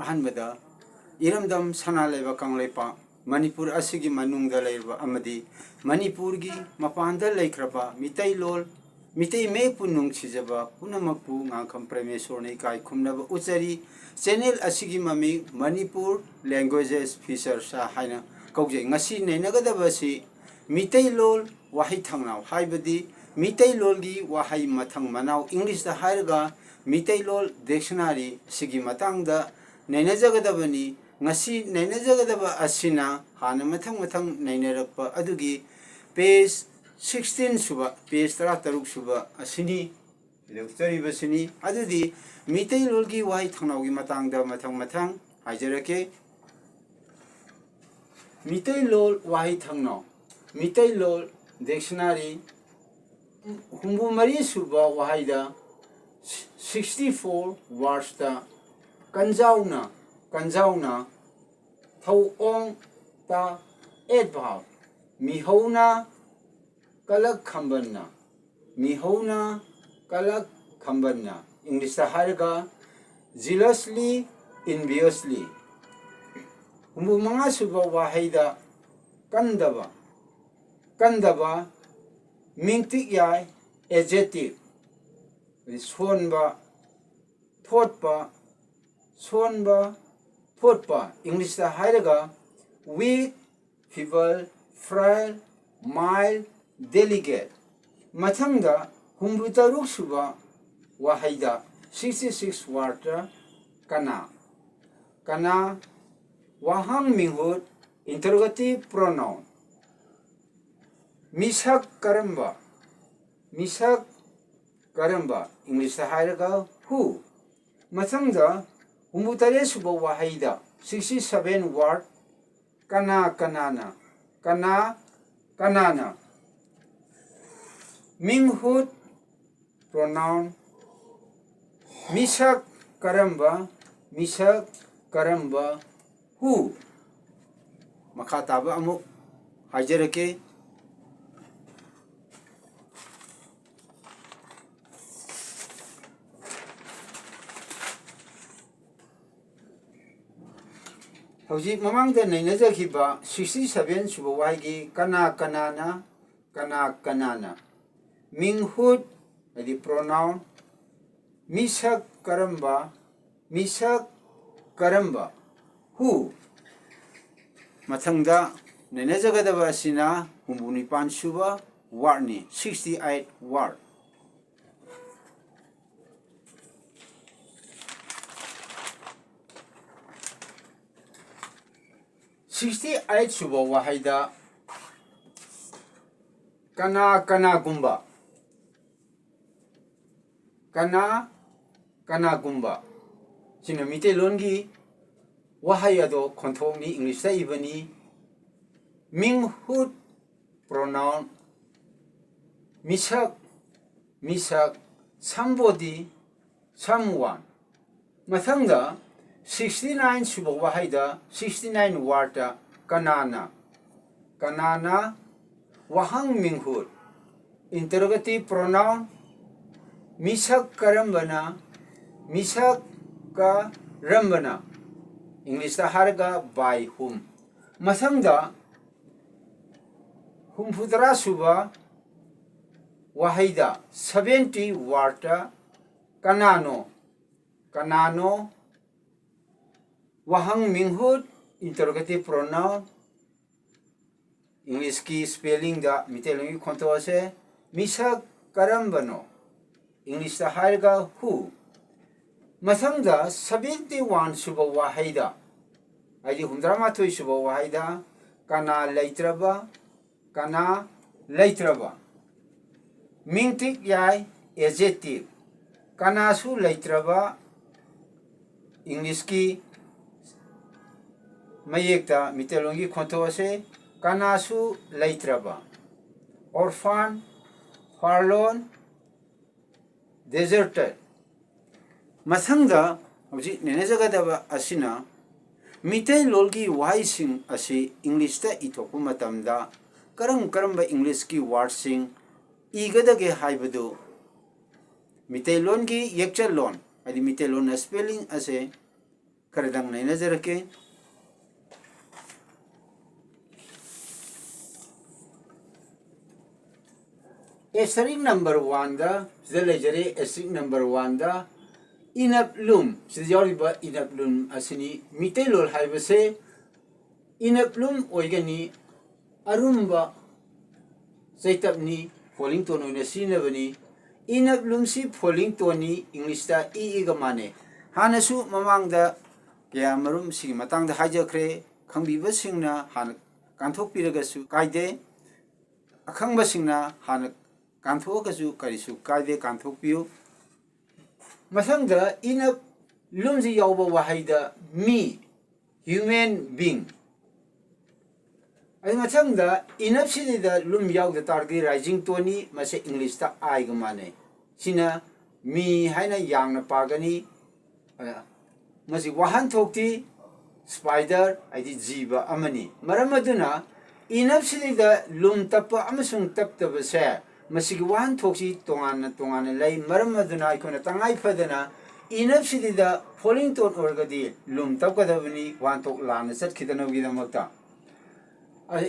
अहनबदा इरमदम सना लेबा कांगलेपा मणिपुर असिगी मनुंगदा लेबा अमदी मणिपुर गी मपानदा लेख्रबा मितै लोल मितै मे पुनुंग छिजबा पुनमकु ngakam Premeshwar ne kai khumnaba uchari channel asigi mami Manipur languages feature sa haina kauje ngasi nenagadaba si मितै लोल वाही थंगनाव हाइबदी मितै लोल गी वाही मथंग मनाव इंग्लिश दा हाइरगा मितै लोल डिक्शनरी सिगी मतंगदा नैनजगदबनी ngasi नैनजगदबा असिना हाना मथंग मथंग नैनरपा अदुगी पेज 16 सुबा पेज 13 सुबा असिनी लेक्चरिबसिनी अदुदी मितै लोल गी वाही थंगनाव गी मतंगदा मथंग मथंग हाइजरके मितै लोल वाही थंगनाव मितै लोल डिक्शनरी हुंबु मरी सुबा वाहाइदा 64 वर्ड्स दा कंजाउना थौओंग ता 8 भाव मिहौना कलक खंबन्ना इंग्लिश दा हारगा jealously enviously हुंबु मंगा सुबा वाहाइदा कंदबा मिंगतिक याय एडजेक्टिव सोनबा थोटपा इंग्लिश दा हाइरगा weak feeble frail mild delicate मथंगदा हुंबु तरुक सुबा वाहाइदा 66 वर्ड कना वाहंग मिंगुत interrogative pronoun मिसक करंबा इंग्लिश दा हाइरगा हु मथंगदा हुंबु तरे सुबा वाहाइदा 67 word Kanana मिंगहुत pronoun मिसक Karamba who मखाताबा अमुक हाइजरके हौजी ममांगदा नैनजखिबा 67 सुबा वाइगी कनाना मिंगहुत अदि pronoun मिसक करंबा हु मथंगदा नैनजगदबा असिना हुंबुनि पांसुबा वर्डनी 68 वर्ड 68 सुबा वाहाइदा कना गुंबा सिना मिते लोनगी वाहाय अदो खोंथोंगनी इंग्लिश दा इबनी मिंगहुत pronoun मिसक somebody someone मथंगदा 69 सुबा वाहाइदा 69 वर्ड कनाना वाहंग मिंगहुत interrogative pronoun मिसक करंबना इंग्लिश दा हारगा by whom मथंगदा हुंफुदरा सुबा वाहाइदा 70 वर्ड कनानो वाहंग मिंगहुत interrogative pronoun इंग्लिश की स्पेलिंग दा मितेलोंगी खोंतोसे मिसक करंबनो इंग्लिश दा हारगा हु मथंगदा 71 सुबा वाहाइदा आइदि हुंद्रा माथोय सुबा वाहाइदा कना लैत्रबा मिंगतिक याय एडजेक्टिव कनासु लैत्रबा इंग्लिश की मयेक्ता मितेलोंगी खोंतोसे कनासु लैत्रबा orphan forlorn deserted मथंगदा हौजी नेनेजगदबा असिना मितै लोलगी वाइसिंग असि इंग्लिश दा इथोपु मतमदा करंबा इंग्लिश की वर्डसिंग इगदगे हाइबदु मितै लोनगी येक्चल लोन आदि मितै लोन स्पेलिंग असे करेदंग नहीं नजर के एस्ट्रिक नंबर 1 दा जलेजरे एस्ट्रिक नंबर 1 दा इनप लूम सिजौरिबा इनप लूम असनी मितेलोल हाइबसे इनप लूम ओइगनी अरुम्बा सैतपनी फोलिंग टोन ओइना सिनबनी इनप लूम सि फोलिंग टोनी इंग्लिश दा इ माने हानसु ममांगदा क्या मरुम सि मतंग दा हाजखरे खंबिबा सिंगना हान कांथोक पिरगसु कायदे अखंबा सिंगना हान कांथोकसु करिसु कायदे कांथोक पियो मसंगदा इनप लूम जि यावबा वाहाइदा मी ह्यूमन बीइंग आई मसंगदा इनप सिदा लूम यावदा तारगी राइजिंग टोनी मसे इंग्लिश ता आई ग माने सिना मी हाइना यांगना पागनी मसी वाहन थोक्ति स्पाइडर आइदि जीवा अमनी मरम अदुना इनप सिदा लूम तप्पा अमसुंग तप्तबसे मसिग वाहन थोक्सी तोंगान लई मरम अदुना इकोना तंगाई फदना इनप सिदा फोलिंग टोन ओरगदी लूम तपकदबनी वाहन थोक लाना चटखिदनबगिदमक्ता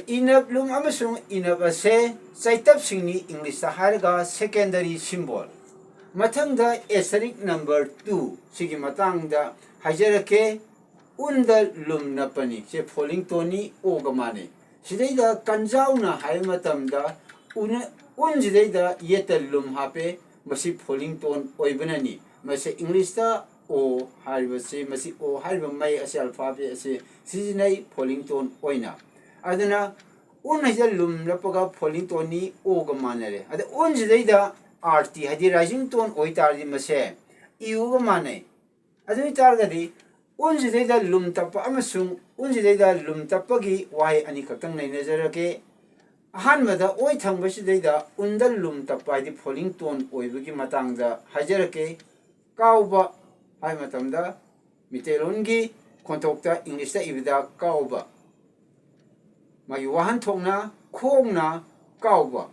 इनप लूम अमसुंग इनप असे चैतप सिंगनी इंग्लिश ता हारगा सेकेंडरी सिंबल मथंगदा एस्ट्रिक नंबर 2 सिगी मतंगदा हाजरके उंदा लूम नपनी से फोलिंग टोनी ओगमाने सिदैदा कंजाउना हाय मतमदा उन जिदैदा येता लूम हापे मसी फोलिंग टोन ओइबननी मसे इंग्लिश ता ओ हारिबसे मसी ओ हारिब मै असे अल्फाबेट असे सिजिनै फोलिंग टोन ओइना अदना उन हिजा लूम नपगा फोलिंग टोनी ओगमानरे अद उन जिदैदा आरटी हादि राइजिंग टोन ओइतारदि मसे इउगा माने अदुइ तारगदि उन जिदैदा लूम तप्पा अमसुंग उन जिदैदा लूम तप्पगी वाई अनि खतंग नैनजरके अहानमदा ओइ थंबसिदैदा उंदल लूम तप्पा हादि फोलिंग टोन ओइबगी मतंगदा हाजरके काउबा हाय मतमदा मितेलोनगी खोंथोक्ता इंग्लिश ता इबिदा काउबा मागी वाहन थोंगना खोंगना काउबा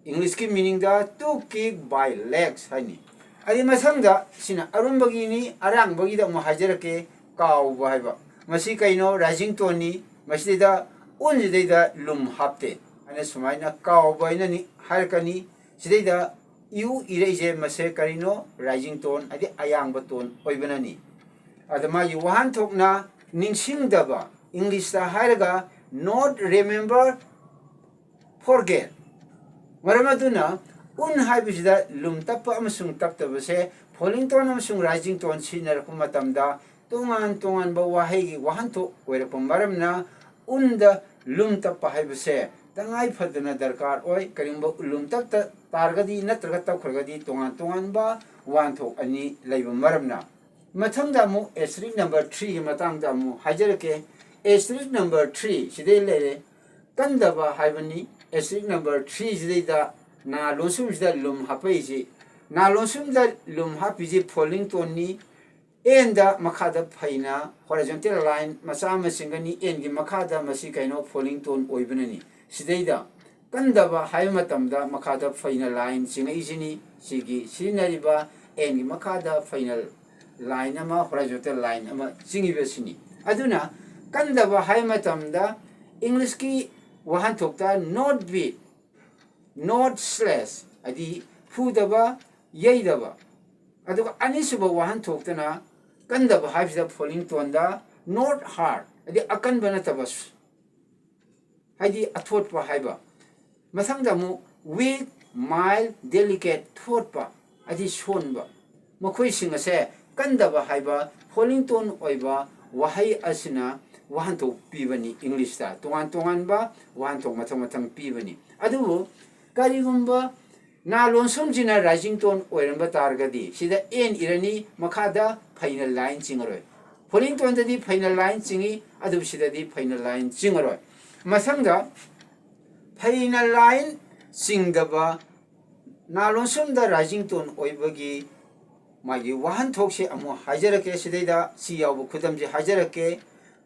इंग्लिश की मीनिंग दा टू किक बाय लेग्स हाइनी अदि मसंगदा सिना अरुंबगिनी अरांगबगिदा म हाजरके काउबा हाइबा मसी कैनो राइजिंग टोनी मसीदा उनजिदैदा लूम हापते अने सुमाइना काउबाइननी हारकनी सिदैदा यू इरेजे मसे करिनो राइजिंग टोन अदि अयांगबा टोन ओइबननी अदमा यु वाहन थोकना निंगसिंगदबा इंग्लिश ता हारगा नॉट रिमेंबर फॉरगेट मरमदुना उन हाइबिसिदा लूम तप्पा अमसुंग तप्तबसे फोलिंग टोन अमसुंग राइजिंग टोन सिनरकु मतमदा तोंगान बा वाहेगी वाहन थो ओइरप मरमना उनदा लूम तप्पा हाइबसे तंगाई फदना दरकार ओइ करिंबा लूम तप्ता तारगदी नत्रगा तपखरगदी तोंगान बा वाहन थो अनि लैबा मरमना मथंगदा मु एस्ट्रिक नंबर 3 की मतंगदा मु हाजरके एस्ट्रिक नंबर 3 सिदे लेरे कंदबा हाइबनी एस्ट्रिक नंबर 3 जिदैदा ना लोसुम जिदा लूम हापैजी ना लोसुम दा लूम हापिजी फोलिंग टोननी एंदा मखादा फैना हॉरिजॉन्टल लाइन मचा मसिंगनी एंगी मखादा मसी कैनो फोलिंग टोन ओइबननी सिदैदा कंदबा हाय मतमदा मखादा फैना लाइन सिंगैजिनी सिगी सिनरिबा एंगी मखादा फैना लाइन अमा हॉरिजॉन्टल लाइन अमा सिंगिबसिनी अदुना कंदबा हाय मतमदा इंग्लिश की वाहन थोक्ता नॉट बीट नॉट स्लैश अदि फुदबा यैदबा अदुगा अनिसुबा वाहन थोक्तना कंदबा हाइबसिदा फोलिंग टोनदा नॉट हार्ड अदि अकनबा नतबस हाइदि अथोटपा हाइबा मथंगदा मु वीक माइल डेलिकेट थोटपा अदि सोनबा मखोइ सिंगसे कंदबा हाइबा फोलिंग टोन ओइबा वाहै असिना वाहन थोक पीबनी इंग्लिश ता तोंगान बा वाहन थोक मथंग पीबनी अदुबु करिगुंबा ना लोनसुम जिना राइजिंग टोन ओइरंबा तारगदी सिदा एन इरनी मखादा फाइनल लाइन चिंगरोय फोलिंग टोन ददी फाइनल लाइन चिंगी अदुब सिदादी फाइनल लाइन चिंगरोय मथंगदा फाइनल लाइन चिंगदबा ना लोनसुम दा राइजिंग टोन ओइबगी मागी वाहन थोकसे अमु हाजरके सिदैदा सियावबु खुदमजे हाजरके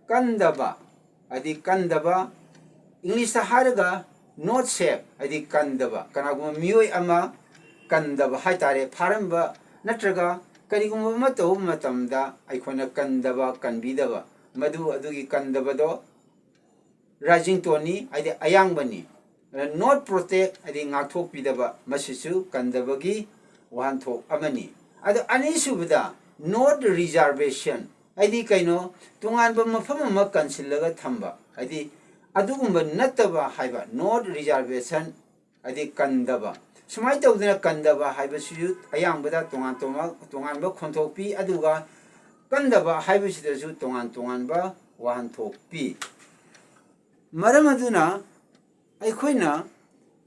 कंदबा अदि कंदबा इंग्लिश हारगा नॉट सेफ अदि कंदबा कनागुम मियोय अमा कंदबा हाइतारे फारंबा नत्रगा करिगुम मतो मतमदा आइखोना कंदबा कंबीदबा मधु अदुगी कंदबदो राइजिंग टोनी आइदे अयांगबनी नॉट प्रोटेक्ट आइदे ngathok pidaba masisu kandabagi wanthok amani ado anisubada not reservation आइदि कइनो तुंगान ब मफम म कंसिलगा थंबा आइदि अदुगुम नत्तबा हाइबा नॉट रिजर्वेशन आइदि कंदबा सुमाइ तौदना कंदबा हाइबा सुयु अयांबदा तुंगान ब खोंथोकपी अदुगा कंदबा हाइबा सिदसु तुंगान ब वाहनथोकपी मरम अदुना अखोइना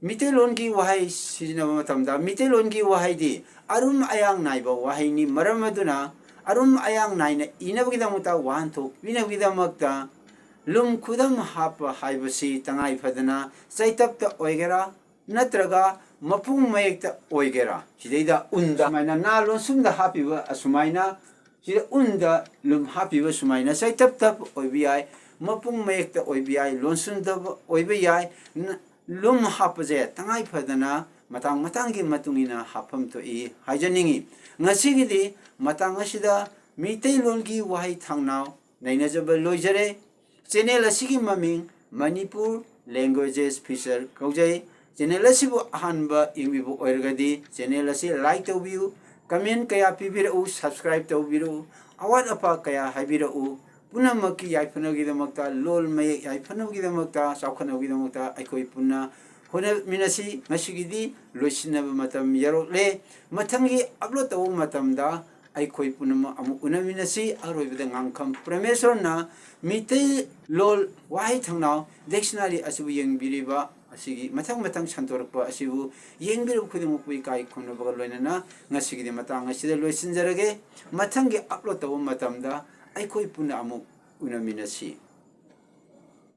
मितेलोन की वहाई सिजनब मतमदा मितेलोन की वहाईदी अरुम अयांग नाइबा वहाईनी मरम अदुना अरुम अयांग नाइना इनबगिदमता वाहनथोक पिनबगिदमता लुम खुदम हाप हाइबसी तंगाई फदना सैतप्त ओइगेरा नत्रगा मपुंग मयेक्ता ओइगेरा सिदैदा उन्दा माइना ना लोसुमदा हापिबा असुमाइना सिदा उन्दा लुम हापिबा सुमाइना सैतप्त ओइबियाय मपुंग मयेक्ता ओइबियाय लोसुंदब ओइबियाय लुम हापजे तंगाई फदना मतंग मतंगी मतुंगिना हाफम तो ई हाइजनिंगी ngasigiदी मतंग असिदा मितेलोन की वहाई थांगनाव नैनजब लोइजरे चैनल असिगी ममिंग मणिपुर लैंग्वेजेस फीचर कौजै चैनल असिबु अहानबा इंबिबु ओइरगदी चैनल असि लाइक तौबियु कमेंट कया पिबिरउ सब्सक्राइब तौबिरु अवाद अपा कया हाइबिरउ पुनमकी याइफनगिदमक्ता लोल मय याइफनगिदमक्ता साउखनगिदमक्ता अखोइ पुन्ना होने मिनसी ngasigiदी लोइसिनब मतम यरोले मथंगी अपलोड तौ मतमदा अखोइ पुनम अमु उनमिनसी अरोइबदा ngamkham परमेश्वरना मिते लोल वाहि थंगनाव डिक्शनरी असिबु यंगबिरिबा असिगी मथंग संतोरपा असिबु यंगबिरु खुदिमु पुइ काइ खुनबगा लोइनना ngasigiदी मतंग असिदा लोइसिनजरगे मथंगी अपलोड तौ मतमदा अखोइ पुना अमु उनमिनसी